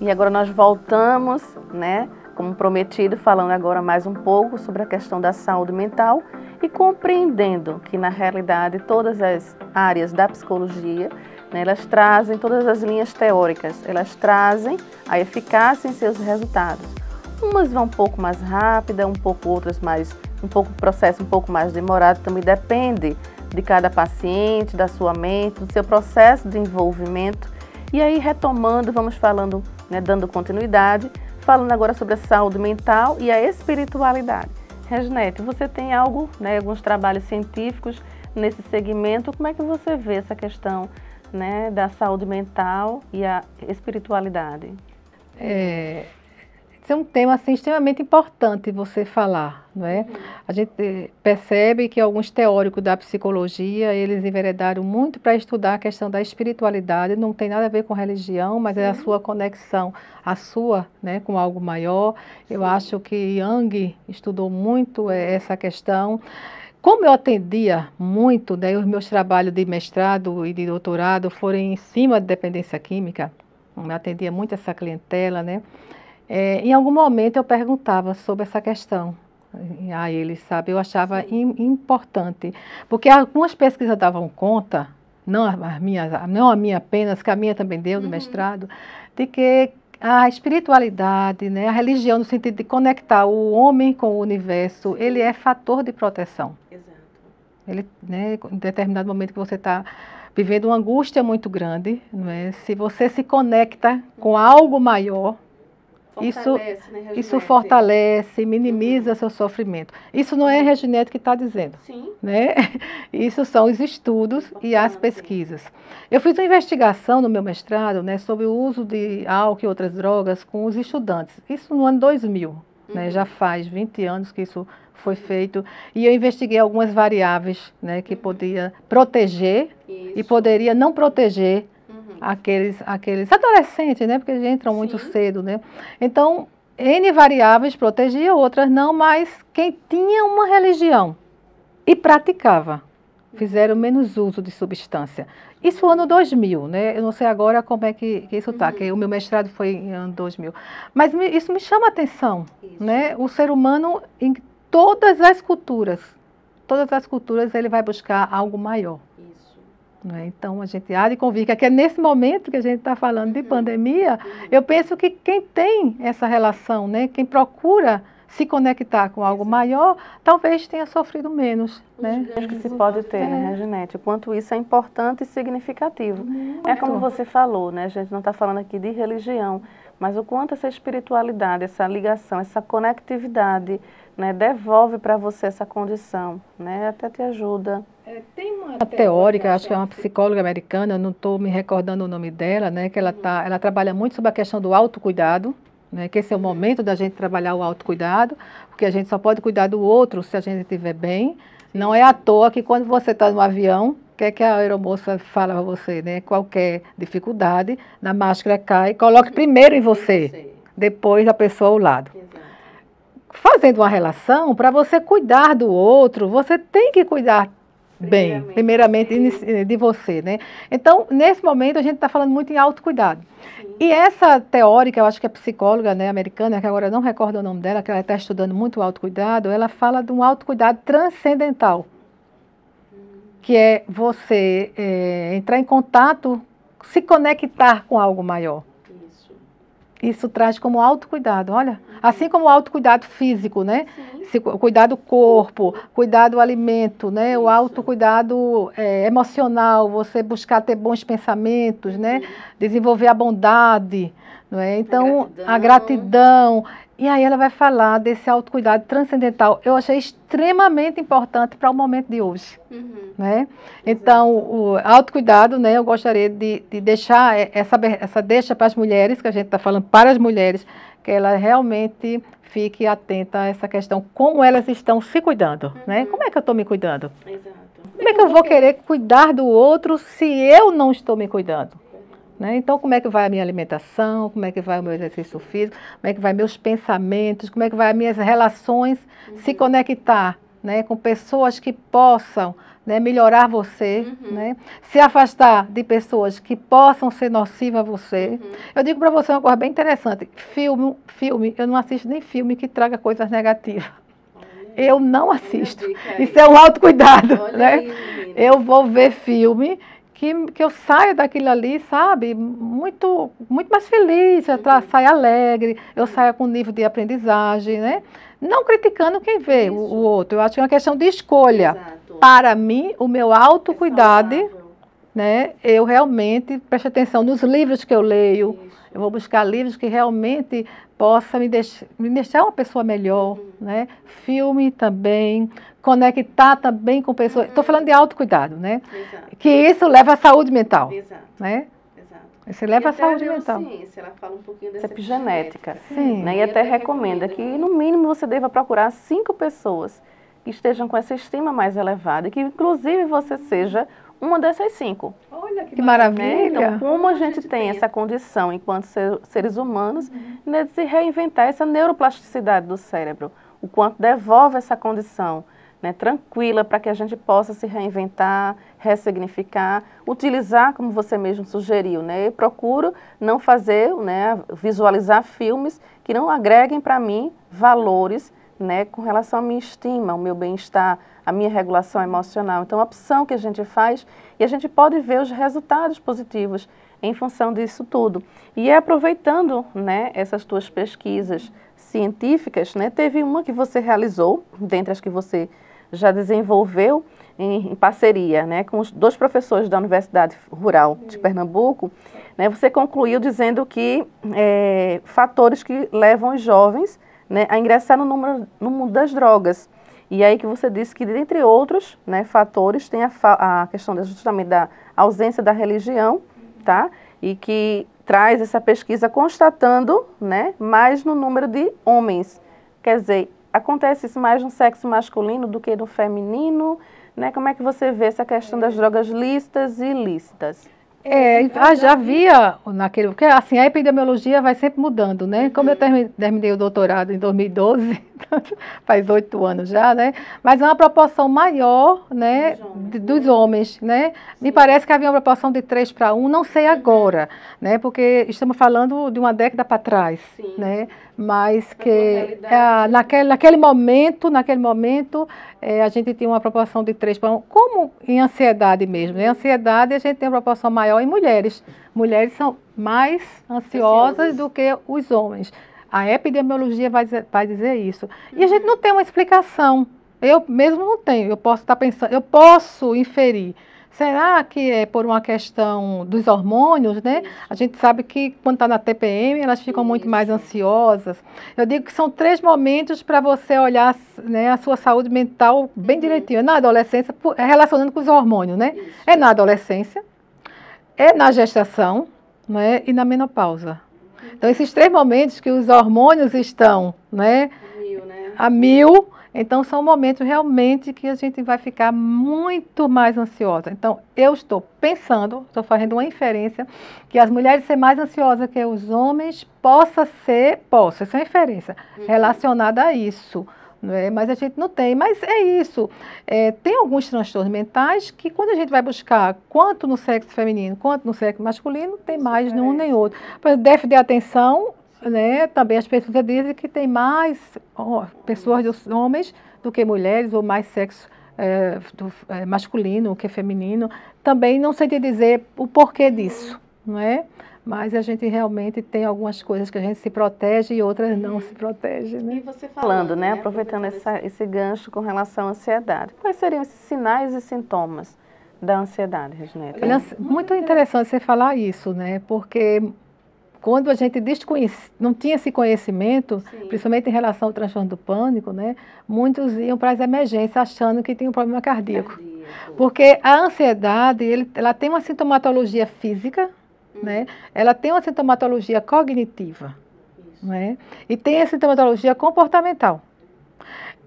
E agora nós voltamos, né, como prometido, falando agora mais um pouco sobre a questão da saúde mental e compreendendo que, na realidade, todas as áreas da psicologia, né, elas trazem todas as linhas teóricas, elas trazem a eficácia em seus resultados. Umas vão um pouco mais rápida, outras mais, processo um pouco mais demorado, também depende de cada paciente, da sua mente, do seu processo de envolvimento. E aí, retomando, vamos falando, né, dando continuidade, falando agora sobre a saúde mental e a espiritualidade. Reginete, você tem algo, né, alguns trabalhos científicos nesse segmento, como é que você vê essa questão, né, da saúde mental e a espiritualidade? Esse é um tema assim, extremamente importante você falar, não é? A gente percebe que alguns teóricos da psicologia, eles enveredaram muito para estudar a questão da espiritualidade, não tem nada a ver com religião, mas é a sua conexão, a sua, né, com algo maior. Eu acho que Jung estudou muito essa questão. Como eu atendia muito, né, os meus trabalhos de mestrado e de doutorado foram em cima de dependência química, eu atendia muito essa clientela, né? Em algum momento eu perguntava sobre essa questão a eles, sabe? Eu achava importante, porque algumas pesquisas davam conta, não a minha apenas, que a minha também deu do mestrado, de que a espiritualidade, né, a religião no sentido de conectar o homem com o universo, ele é fator de proteção. Exato. Ele, né, em determinado momento que você está vivendo uma angústia muito grande, não é? Se você se conecta com algo maior, isso fortalece, minimiza seu sofrimento. Isso não é Reginete que está dizendo. Sim. Né? Isso são os estudos e as pesquisas. Eu fiz uma investigação no meu mestrado, né, sobre o uso de álcool e outras drogas com os estudantes. Isso no ano 2000. Né, já faz 20 anos que isso foi feito. E eu investiguei algumas variáveis, né, que podia proteger e poderia não proteger aqueles adolescentes, né, porque eles entram muito cedo, né? Então, N variáveis protegia, outras não, mas quem tinha uma religião e praticava, fizeram menos uso de substância. Isso ano 2000, né? Eu não sei agora como é que isso está, que o meu mestrado foi em ano 2000. Mas isso me chama a atenção, né? O ser humano, em todas as culturas, ele vai buscar algo maior. Então, a gente há de convir que é nesse momento que a gente está falando de pandemia, eu penso que quem tem essa relação, né, quem procura se conectar com algo maior, talvez tenha sofrido menos. Né? Acho que se pode ter, né, Reginete? O quanto isso é importante e significativo. Muito. É como você falou, né? A gente não está falando aqui de religião, mas o quanto essa espiritualidade, essa ligação, essa conectividade, né, devolve para você essa condição, né? Até te ajuda. Tem uma teórica, acho que é uma psicóloga americana, não estou me recordando o nome dela, né, que ela trabalha muito sobre a questão do autocuidado, né, que esse é o momento da gente trabalhar o autocuidado, porque a gente só pode cuidar do outro se a gente estiver bem. Não é à toa que quando você está no avião, o que a aeromoça fala para você, né? Qualquer dificuldade, na máscara cai, coloque primeiro em você, depois a pessoa ao lado. Fazendo uma relação, para você cuidar do outro, você tem que cuidar bem, primeiramente de você, né? Então, nesse momento, a gente está falando muito em autocuidado. E essa teórica, eu acho que é psicóloga, né, americana, que agora eu não recordo o nome dela, que ela está estudando muito o autocuidado, ela fala de um autocuidado transcendental, que é você entrar em contato, se conectar com algo maior. Isso traz como autocuidado, olha. Assim como o autocuidado físico, né? Cuidar do corpo, cuidar do alimento, né? O autocuidado emocional, você buscar ter bons pensamentos, né? Desenvolver a bondade, não é? Então, a gratidão. E aí ela vai falar desse autocuidado transcendental. Eu achei extremamente importante para o momento de hoje. Né? Então, o autocuidado, né, eu gostaria de deixar essa deixa para as mulheres, que a gente está falando para as mulheres, que ela realmente fique atenta a essa questão, como elas estão se cuidando. Né? Como é que eu estou me cuidando? Como é que eu vou querer cuidar do outro se eu não estou me cuidando? Né? Então, como é que vai a minha alimentação, como é que vai o meu exercício físico, como é que vai meus pensamentos, como é que vai as minhas relações se conectar, né, com pessoas que possam, né, melhorar você, né, se afastar de pessoas que possam ser nocivas a você. Eu digo para você uma coisa bem interessante, filme, eu não assisto nem filme que traga coisas negativas. Eu não assisto. Isso é um autocuidado, né? Aí, eu vou ver filme que eu saia daquilo ali, sabe, muito mais feliz, eu saia alegre, eu saia com nível de aprendizagem, né? Não criticando quem vê o outro. Eu acho que é uma questão de escolha. Exato. Para mim, o meu autocuidado, né? Eu realmente presto atenção nos livros que eu leio. Isso. Eu vou buscar livros que realmente possam me deixar uma pessoa melhor, né? Filme também, conectar também com pessoas. Estou falando de autocuidado, né? Exato. Que isso leva à saúde mental. Exato. Né? Isso leva à saúde mental. Ciência, ela fala um pouquinho dessa epigenética. Sim. Né? E até recomenda que, no mínimo, você deva procurar 5 pessoas que estejam com essa estima mais elevada e que, inclusive, você seja uma dessas 5. Olha que maravilha! Então, como a gente tem essa condição, enquanto seres humanos, né, de se reinventar essa neuroplasticidade do cérebro, o quanto devolve essa condição, né, tranquila, para que a gente possa se reinventar, ressignificar, utilizar, como você mesmo sugeriu, né? Eu procuro não fazer, né, visualizar filmes que não agreguem para mim valores, né, com relação à minha estima, ao meu bem-estar, à minha regulação emocional. Então, a opção que a gente faz, e a gente pode ver os resultados positivos em função disso tudo. E aproveitando, né, essas tuas pesquisas científicas, né, teve uma que você realizou, dentre as que você já desenvolveu em parceria, né, com os 2 professores da Universidade Rural de Pernambuco, né, você concluiu dizendo que fatores que levam os jovens, né, a ingressar no mundo das drogas. E aí que você disse que, dentre outros, né, fatores, tem a questão justamente da ausência da religião, tá? E que traz essa pesquisa constatando, né, mais no número de homens. Quer dizer, acontece isso mais no sexo masculino do que no feminino, né? Como é que você vê essa questão das drogas lícitas e ilícitas? Já havia naquele, porque assim, a epidemiologia vai sempre mudando, né? Como eu terminei o doutorado em 2012, faz 8 anos já, né? Mas é uma proporção maior, né, dos homens, né? Me parece que havia uma proporção de 3 para 1, não sei agora, né? Porque estamos falando de uma década para trás, né? Mas que naquele momento, a gente tinha uma proporção de 3 para 1, como em ansiedade mesmo. Em ansiedade a gente tem uma proporção maior em mulheres. Mulheres são mais ansiosas do que os homens. A epidemiologia vai dizer isso. E a gente não tem uma explicação. Eu mesmo não tenho. Eu posso estar pensando, eu posso inferir. Será que é por uma questão dos hormônios, né? A gente sabe que quando está na TPM, elas ficam muito mais ansiosas. Eu digo que são 3 momentos para você olhar, né, a sua saúde mental bem direitinho. Na adolescência, relacionando com os hormônios, né? É na adolescência, é na gestação, né, e na menopausa. Então, esses 3 momentos que os hormônios estão, né, a mil, então são momentos realmente que a gente vai ficar muito mais ansiosa. Então, eu estou fazendo uma inferência, que as mulheres serem mais ansiosas que os homens, possa ser, essa é uma inferência relacionada a isso. Né? Mas a gente não tem, mas é isso. Tem alguns transtornos mentais que quando a gente vai buscar, quanto no sexo feminino, quanto no sexo masculino, tem mais nenhum nem outro. Por exemplo, déficit de atenção, né? Também as pessoas dizem que tem mais pessoas dos homens do que mulheres, ou mais sexo masculino do que feminino. Também não sei te dizer o porquê disso, não é? Mas a gente realmente tem algumas coisas que a gente se protege e outras não se protege, né? E você falando, né, aproveitando esse gancho com relação à ansiedade, quais seriam esses sinais e sintomas da ansiedade, Reginete? Muito interessante você falar isso, né? Porque quando a gente não tinha esse conhecimento, principalmente em relação ao transtorno do pânico, né, muitos iam para as emergências achando que tinha um problema cardíaco. Porque a ansiedade, ela tem uma sintomatologia física, né, ela tem uma sintomatologia cognitiva, né, e tem a sintomatologia comportamental.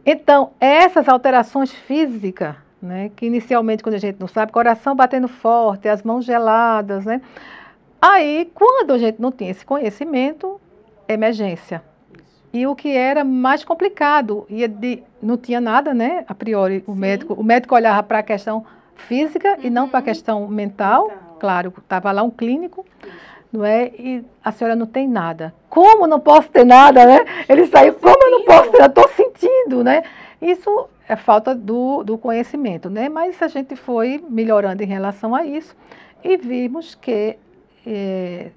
Então, essas alterações físicas, né, que inicialmente, quando a gente não sabe, coração batendo forte, as mãos geladas, né, aí, quando a gente não tinha esse conhecimento, emergência. E o que era mais complicado, não tinha nada, né? A priori, o médico olhava para a questão física e não para a questão mental. Claro, estava lá um clínico, não é? E a senhora não tem nada. Como não posso ter nada, né? Ele saiu, como eu não posso ter? Eu estou sentindo, né? Isso é falta do conhecimento, né? Mas a gente foi melhorando em relação a isso e vimos que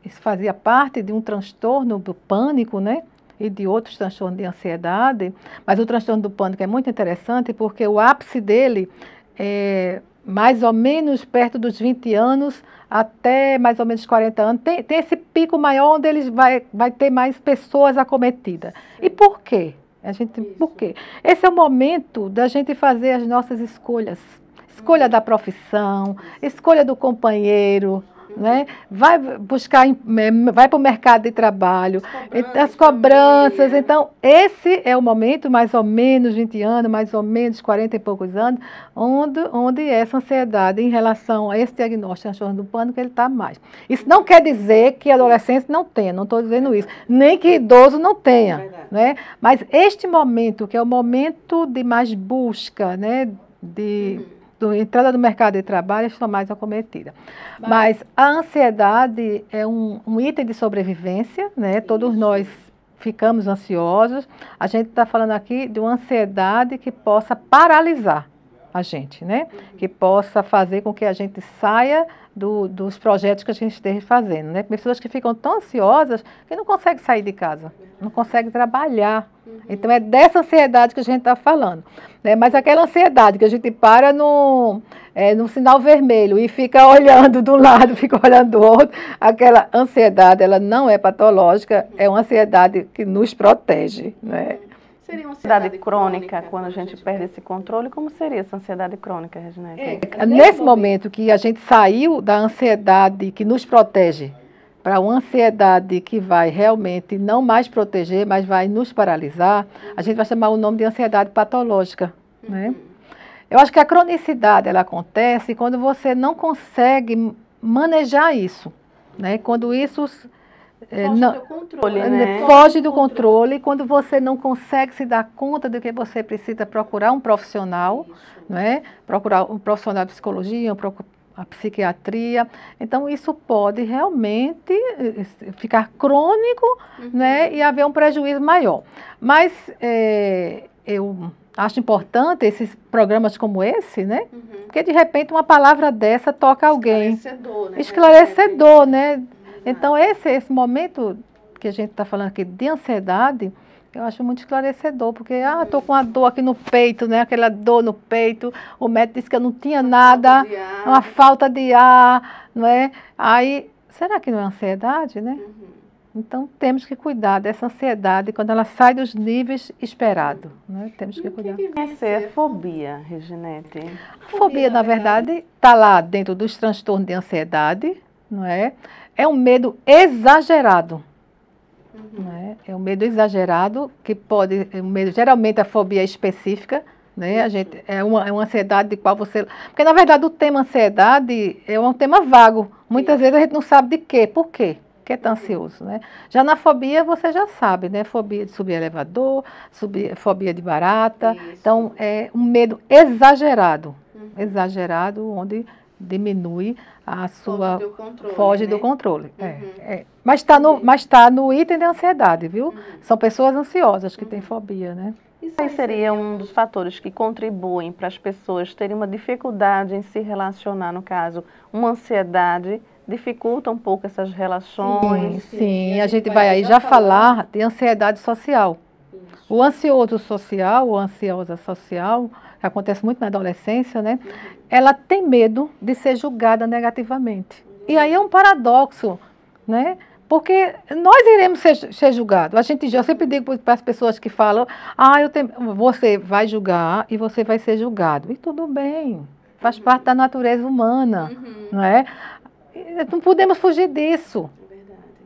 isso fazia parte de um transtorno do pânico, né? E de outros transtornos de ansiedade, mas o transtorno do pânico é muito interessante porque o ápice dele é mais ou menos perto dos 20 anos até mais ou menos 40 anos, tem esse pico maior onde eles vai ter mais pessoas acometidas. E por quê? Por quê? Esse é o momento da gente fazer as nossas escolhas. Escolha da profissão, escolha do companheiro, né? Vai para o mercado de trabalho, as cobranças. Então, esse é o momento, mais ou menos 20 anos, mais ou menos 40 e poucos anos, onde essa ansiedade em relação a esse diagnóstico de transtorno do pânico, ele está mais. Isso não quer dizer que adolescente não tenha, não estou dizendo isso, nem que idoso não tenha, né? Mas este momento, que é o momento de mais busca, né? Entrada no mercado de trabalho, estão mais acometidas. Mas a ansiedade é um item de sobrevivência, né? Todos nós ficamos ansiosos. A gente está falando aqui de uma ansiedade que possa paralisar a gente, né? Que possa fazer com que a gente saia dos projetos que a gente esteja fazendo, né? Pessoas que ficam tão ansiosas que não conseguem sair de casa, não conseguem trabalhar. Então, é dessa ansiedade que a gente está falando, né? Mas aquela ansiedade que a gente para no sinal vermelho e fica olhando de um lado, fica olhando do outro, aquela ansiedade, ela não é patológica, é uma ansiedade que nos protege, né? Seria uma ansiedade crônica quando a gente perde esse controle? Como seria essa ansiedade crônica, Reginete? Nesse momento que a gente saiu da ansiedade que nos protege para uma ansiedade que vai realmente não mais proteger, mas vai nos paralisar, a gente vai chamar o nome de ansiedade patológica, né? Eu acho que a cronicidade, ela acontece quando você não consegue manejar isso, né? Quando isso foge do controle, quando você não consegue se dar conta de que você precisa procurar um profissional, né? Procurar um profissional de psicologia, a psiquiatria. Então, isso pode realmente ficar crônico, né? E haver um prejuízo maior. Mas eu acho importante esses programas como esse, né? Porque, de repente, uma palavra dessa toca alguém. Esclarecedor, né? Então, esse momento que a gente está falando aqui de ansiedade, eu acho muito esclarecedor, porque, estou com uma dor aqui no peito, né? Aquela dor no peito, o médico disse que eu não tinha nada, uma falta de ar, não é? Aí, será que não é ansiedade, né? Então, temos que cuidar dessa ansiedade quando ela sai dos níveis esperados, né? Temos que cuidar. Essa é a fobia, Reginete? A fobia, na verdade, está lá dentro dos transtornos de ansiedade, não é? É um medo exagerado. Né? É um medo exagerado, que pode, geralmente a fobia é específica, né? É uma ansiedade de qual você... Porque, na verdade, o tema ansiedade é um tema vago. Muitas vezes a gente não sabe de quê, por quê que está ansioso, né? Já na fobia você já sabe, né? Fobia de subir elevador, fobia de barata. Isso. Então, é um medo exagerado, onde diminui a sua... Foge do controle. Mas está no item de ansiedade, viu? São pessoas ansiosas que têm fobia, né? Isso aí seria um dos fatores que contribuem para as pessoas terem uma dificuldade em se relacionar, no caso, uma ansiedade dificulta um pouco essas relações. Sim, a gente vai aí já falar de ansiedade social. O ansioso social, ou ansiosa social, que acontece muito na adolescência, né? Ela tem medo de ser julgada negativamente. E aí é um paradoxo, né? Porque nós iremos ser julgados. Eu sempre digo para as pessoas que falam, você vai julgar e você vai ser julgado. E tudo bem, faz parte da natureza humana, não é? Não podemos fugir disso.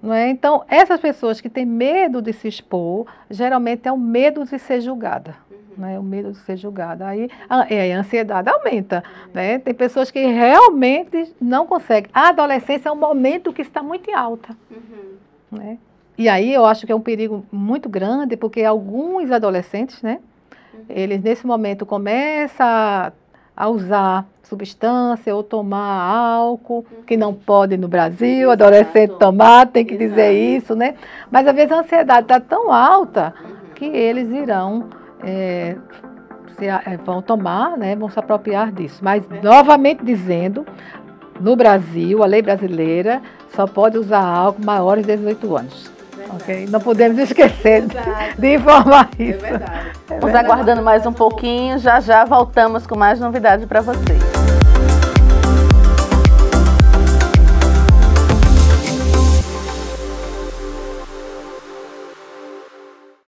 Não é? Então, essas pessoas que têm medo de se expor, geralmente é o medo de ser julgada. Né? O medo de ser julgada. Aí a ansiedade aumenta. Né? Tem pessoas que realmente não conseguem. A adolescência é um momento que está muito em alta. Né? E aí eu acho que é um perigo muito grande, porque alguns adolescentes, né, eles nesse momento começam a usar substância ou tomar álcool, que não pode no Brasil, adolescente tomar, tem que dizer isso, né? Mas às vezes a ansiedade está tão alta que eles irão, vão tomar, né, vão se apropriar disso. Mas, novamente dizendo, no Brasil, a lei brasileira só pode usar álcool maiores de 18 anos. Okay? Não podemos esquecer de informar isso. Vamos aguardando mais um pouquinho, já já voltamos com mais novidades para vocês.